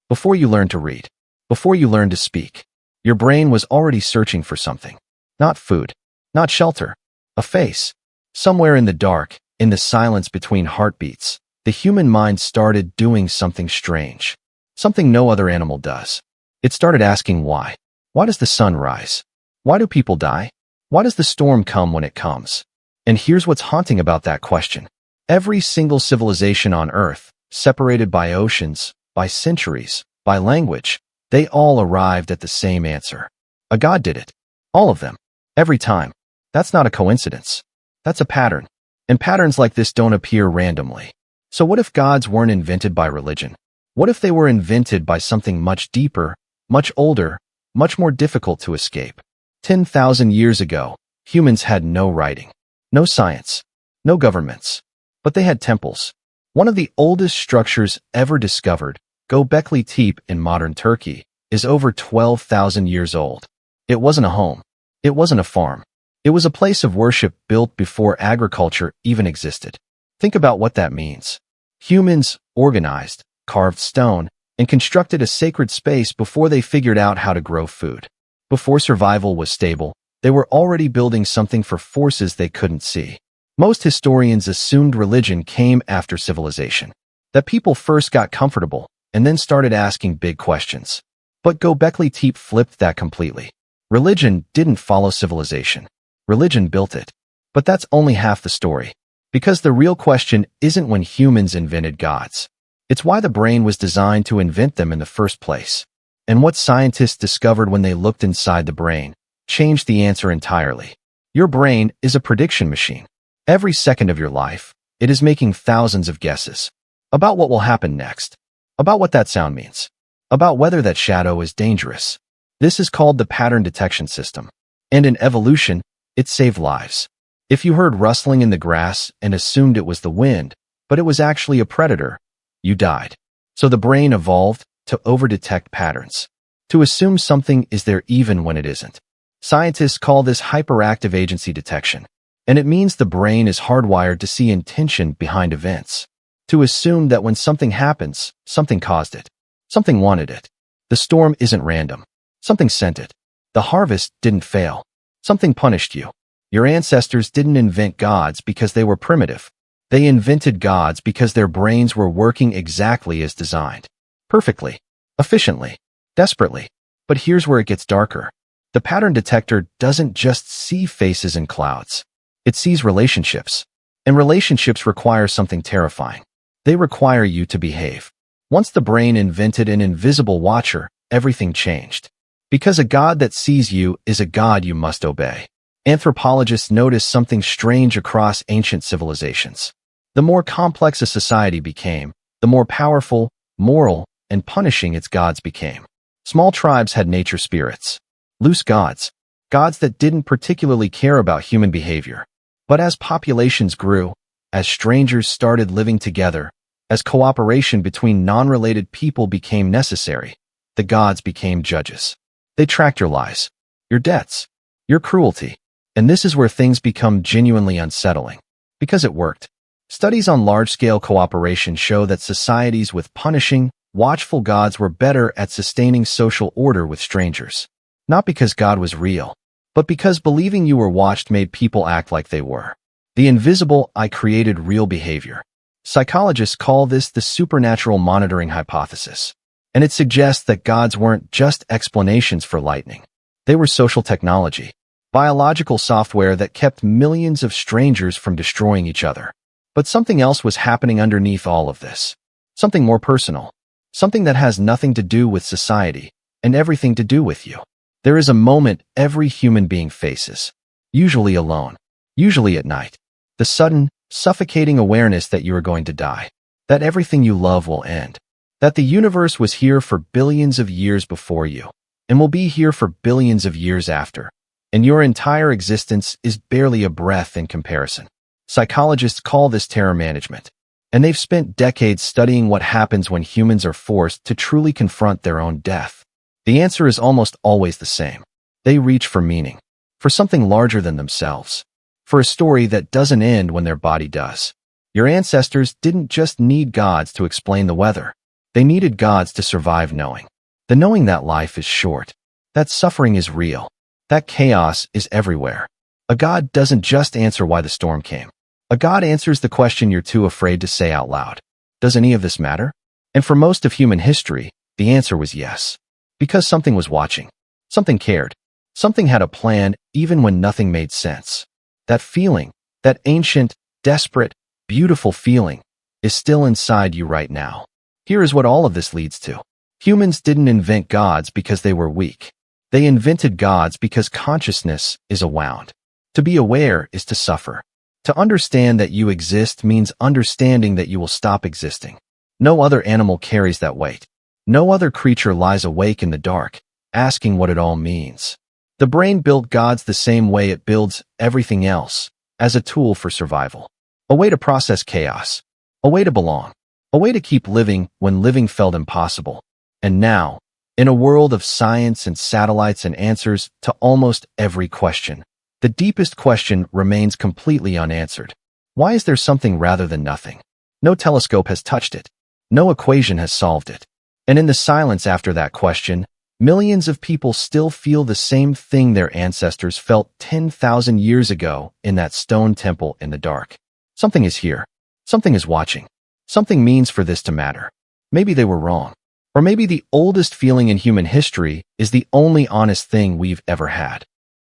Before you learned to read, before you learned to speak, your brain was already searching for something. Not food, not shelter, a face. Somewhere in the dark, in the silence between heartbeats, the human mind started doing something strange. Something no other animal does. It started asking why. Why does the sun rise? Why do people die? Why does the storm come when it comes? And here's what's haunting about that question. Every single civilization on Earth, separated by oceans, by centuries, by language, they all arrived at the same answer. A god did it. All of them. Every time. That's not a coincidence. That's a pattern. And patterns like this don't appear randomly. So what if gods weren't invented by religion? What if they were invented by something much deeper, much older, much more difficult to escape? 10,000 years ago, humans had no writing, no science, no governments, but they had temples. One of the oldest structures ever discovered, Göbekli Tepe in modern Turkey, is over 12,000 years old. It wasn't a home. It wasn't a farm. It was a place of worship built before agriculture even existed. Think about what that means. Humans organized, carved stone, and constructed a sacred space before they figured out how to grow food. Before survival was stable, they were already building something for forces they couldn't see. Most historians assumed religion came after civilization, that people first got comfortable and then started asking big questions. But Göbekli Tepe flipped that completely. Religion didn't follow civilization. Religion built it. But that's only half the story. Because the real question isn't when humans invented gods. It's why the brain was designed to invent them in the first place. And what scientists discovered when they looked inside the brain changed the answer entirely. Your brain is a prediction machine. Every second of your life, it is making thousands of guesses about what will happen next, about what that sound means, about whether that shadow is dangerous. This is called the pattern detection system. And in evolution, it saved lives. If you heard rustling in the grass and assumed it was the wind, but it was actually a predator, you died. So the brain evolved to overdetect patterns, to assume something is there even when it isn't. Scientists call this hyperactive agency detection, and it means the brain is hardwired to see intention behind events, to assume that when something happens, something caused it, something wanted it. The storm isn't random. Something sent it. The harvest didn't fail. Something punished you. Your ancestors didn't invent gods because they were primitive. They invented gods because their brains were working exactly as designed. Perfectly. Efficiently. Desperately. But here's where it gets darker. The pattern detector doesn't just see faces and clouds. It sees relationships. And relationships require something terrifying. They require you to behave. Once the brain invented an invisible watcher, everything changed. Because a god that sees you is a god you must obey. Anthropologists notice something strange across ancient civilizations. The more complex a society became, the more powerful, moral, and punishing its gods became. Small tribes had nature spirits. Loose gods. Gods that didn't particularly care about human behavior. But as populations grew, as strangers started living together, as cooperation between non-related people became necessary, the gods became judges. They tracked your lies, your debts, your cruelty. And this is where things become genuinely unsettling. Because it worked. Studies on large-scale cooperation show that societies with punishing, watchful gods were better at sustaining social order with strangers. Not because God was real, but because believing you were watched made people act like they were. The invisible eye created real behavior. Psychologists call this the supernatural monitoring hypothesis. And it suggests that gods weren't just explanations for lightning. They were social technology, biological software that kept millions of strangers from destroying each other. But something else was happening underneath all of this. Something more personal. Something that has nothing to do with society and everything to do with you. There is a moment every human being faces. Usually alone. Usually at night. The sudden, suffocating awareness that you are going to die. That everything you love will end. That the universe was here for billions of years before you, and will be here for billions of years after, and your entire existence is barely a breath in comparison. Psychologists call this terror management, and they've spent decades studying what happens when humans are forced to truly confront their own death. The answer is almost always the same. They reach for meaning, for something larger than themselves, for a story that doesn't end when their body does. Your ancestors didn't just need gods to explain the weather. They needed gods to survive the knowing that life is short, that suffering is real, that chaos is everywhere. A god doesn't just answer why the storm came. A god answers the question you're too afraid to say out loud. Does any of this matter? And for most of human history, the answer was yes. Because something was watching. Something cared. Something had a plan even when nothing made sense. That feeling, that ancient, desperate, beautiful feeling, is still inside you right now. Here is what all of this leads to. Humans didn't invent gods because they were weak. They invented gods because consciousness is a wound. To be aware is to suffer. To understand that you exist means understanding that you will stop existing. No other animal carries that weight. No other creature lies awake in the dark, asking what it all means. The brain built gods the same way it builds everything else, as a tool for survival. A way to process chaos. A way to belong. A way to keep living when living felt impossible. And now, in a world of science and satellites and answers to almost every question, the deepest question remains completely unanswered. Why is there something rather than nothing? No telescope has touched it. No equation has solved it. And in the silence after that question, millions of people still feel the same thing their ancestors felt 10,000 years ago in that stone temple in the dark. Something is here. Something is watching. Something means for this to matter. Maybe they were wrong. Or maybe the oldest feeling in human history is the only honest thing we've ever had.